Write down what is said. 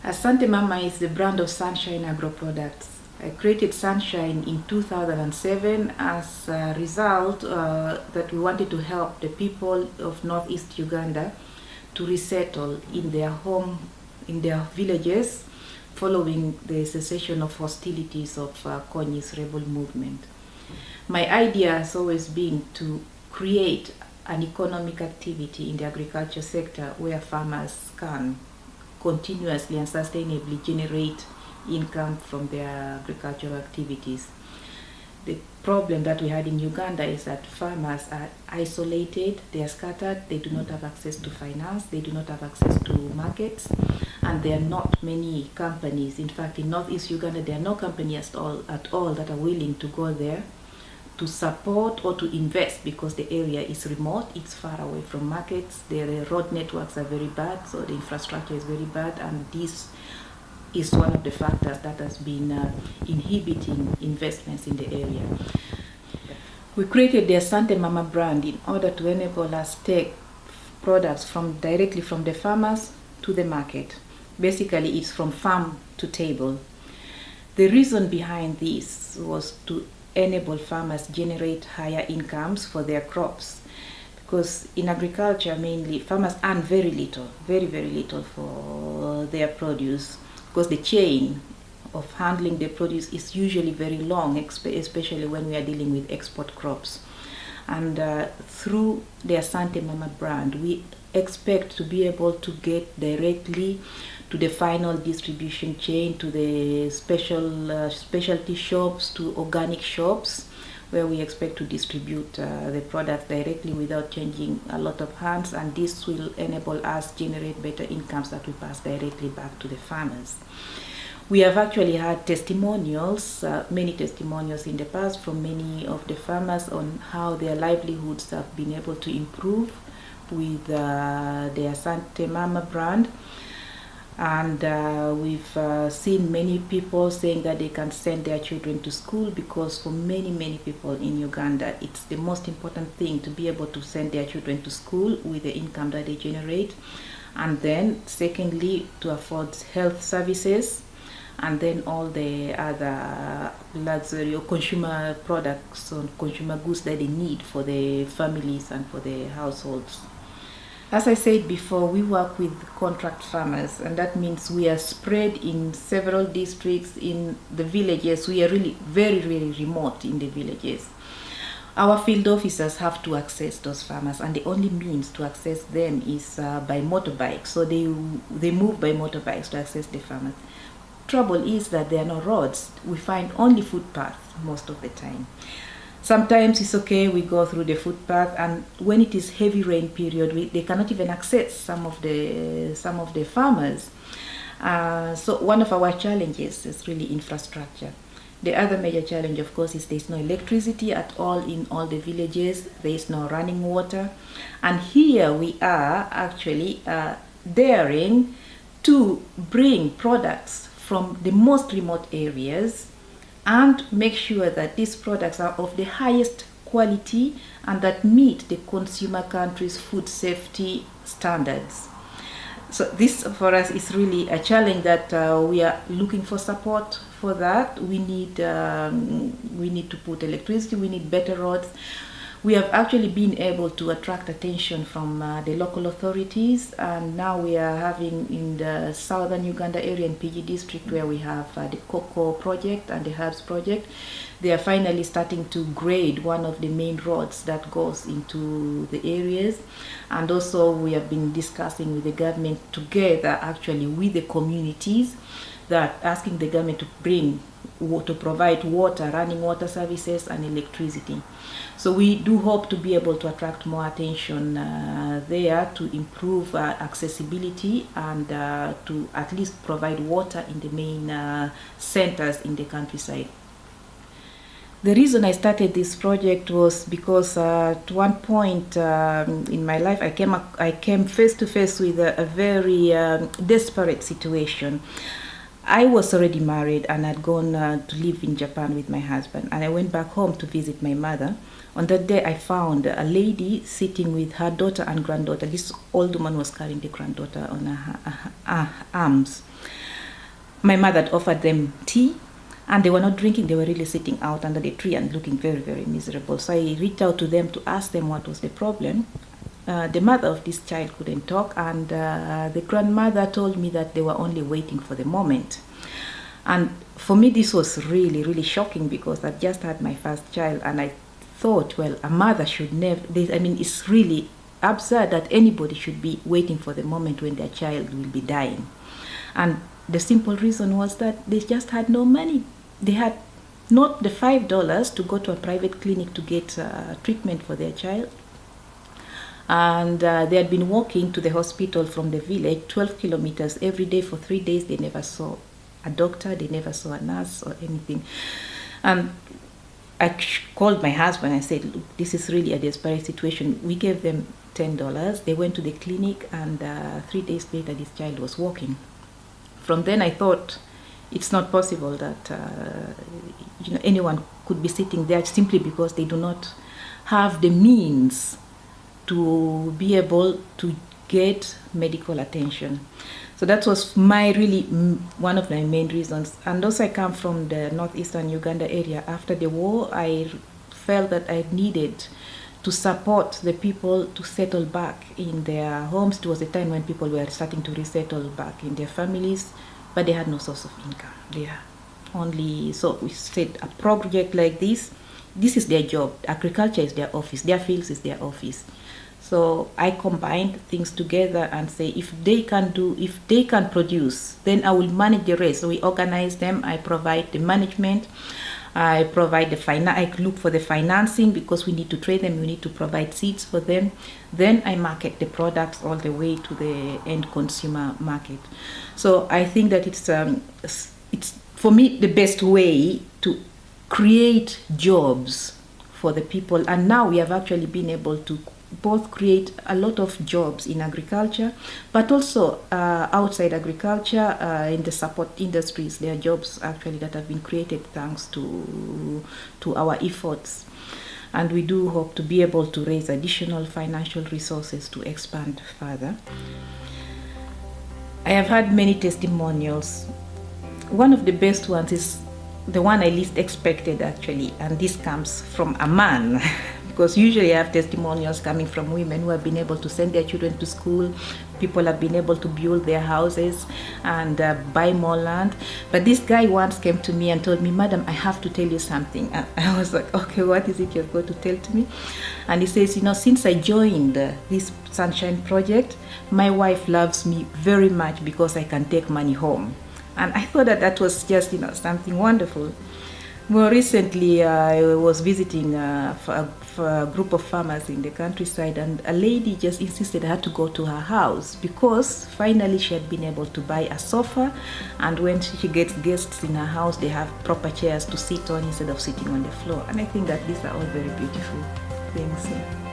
Asante Mama is the brand of Sunshine Agro Products. I created Sunshine in 2007 as a result that we wanted to help the people of northeast Uganda to resettle in their in their villages following the cessation of hostilities of Konyi's rebel movement. My idea has always been to create an economic activity in the agriculture sector where farmers can continuously and sustainably generate income from their agricultural activities. The problem that we had in Uganda is that farmers are isolated, they are scattered, they do not have access to finance, they do not have access to markets, and there are not many companies. In fact, in northeast Uganda, there are no companies at all that are willing to go there to support or to invest because the area is remote, it's far away from markets, the road networks are very bad, so the infrastructure is very bad, and this is one of the factors that has been inhibiting investments in the area. We created the Asante Mama brand in order to enable us to take products directly from the farmers to the market. Basically, it's from farm to table. The reason behind this was to enable farmers generate higher incomes for their crops, because in agriculture mainly farmers earn very little, very little for their produce, because the chain of handling the produce is usually very long, especially when we are dealing with export crops. And through the Asante Mama brand, we expect to be able to get directly to the final distribution chain, to the specialty shops, to organic shops, where we expect to distribute the product directly without changing a lot of hands, and this will enable us generate better incomes that we pass directly back to the farmers. We have actually had testimonials, many testimonials in the past from many of the farmers on how their livelihoods have been able to improve with the Asante Mama brand. And we've seen many people saying that they can send their children to school, because for many people in Uganda, it's the most important thing to be able to send their children to school with the income that they generate. And then secondly, to afford health services, and then all the other luxury or consumer products or consumer goods that they need for the families and for the households. As I said before, we work with contract farmers, and that means we are spread in several districts in the villages. We are really very remote in the villages. Our field officers have to access those farmers, and the only means to access them is by motorbike. So they move by motorbikes to access the farmers. Trouble is that there are no roads. We find only footpaths most of the time. Sometimes it's okay, we go through the footpath, and when it is heavy rain period, they cannot even access some of the farmers. So one of our challenges is really infrastructure. The other major challenge, of course, is there is no electricity at all in all the villages. There is no running water, and here we are actually daring to bring products from the most remote areas and make sure that these products are of the highest quality and that meet the consumer country's food safety standards. So this for us is really a challenge that we are looking for support for that. We need to put electricity, we need better roads. We have actually been able to attract attention from the local authorities, and now we are having in the southern Uganda area in PG district, where we have the Cocoa project and the Herbs project. They are finally starting to grade one of the main roads that goes into the areas, and also we have been discussing with the government together actually with the communities, that asking the government to provide water, running water services and electricity. So we do hope to be able to attract more attention there to improve accessibility and to at least provide water in the main centers in the countryside. The reason I started this project was because at one point in my life I came face to face with a very desperate situation. I was already married and had gone to live in Japan with my husband, and I went back home to visit my mother. On that day, I found a lady sitting with her daughter and granddaughter. This old woman was carrying the granddaughter on her arms. my mother had offered them tea, and they were not drinking. They were really sitting out under the tree and looking very, very miserable. So I reached out to them to ask them what was the problem. The mother of this child couldn't talk, and the grandmother told me that they were only waiting for the moment. And for me, this was really, really shocking, because I just had my first child, and I thought, well, a mother should never, it's really absurd that anybody should be waiting for the moment when their child will be dying. And the simple reason was that they just had no money. They had not the $5 to go to a private clinic to get treatment for their child. And they had been walking to the hospital from the village 12 kilometers every day for 3 days. They never saw a doctor, they never saw a nurse or anything. And I called my husband. I said, look, this is really a desperate situation. We gave them $10. They went to the clinic, and 3 days later, this child was walking. From then, I thought it's not possible that anyone could be sitting there simply because they do not have the means to be able to get medical attention. So that was one of my main reasons. And also, I come from the northeastern Uganda area. After the war, I felt that I needed to support the people to settle back in their homes. It was a time when people were starting to resettle back in their families, but they had no source of income. So we said, a project like this is their job. Agriculture is their office. Their fields is their office. So I combined things together and say, if they can produce, then I will manage the rest. So we organize them. I provide the management. I provide I look for the financing, because we need to train them. We need to provide seeds for them. Then I market the products all the way to the end consumer market. So I think that it's for me the best way to create jobs for the people. And now we have actually been able to both create a lot of jobs in agriculture, but also outside agriculture, in the support industries. There are jobs actually that have been created thanks to our efforts. And we do hope to be able to raise additional financial resources to expand further. I have had many testimonials. One of the best ones is the one I least expected, actually, and this comes from a man. Because usually I have testimonials coming from women who have been able to send their children to school. People have been able to build their houses and buy more land. But this guy once came to me and told me, Madam, I have to tell you something. And I was like, okay, what is it you're going to tell to me? And he says, since I joined this Sunshine Project, my wife loves me very much because I can take money home. And I thought that was just, something wonderful. More recently, I was visiting for a group of farmers in the countryside, and a lady just insisted I had to go to her house because finally she had been able to buy a sofa, and when she gets guests in her house, they have proper chairs to sit on instead of sitting on the floor. And I think that these are all very beautiful things. Yeah.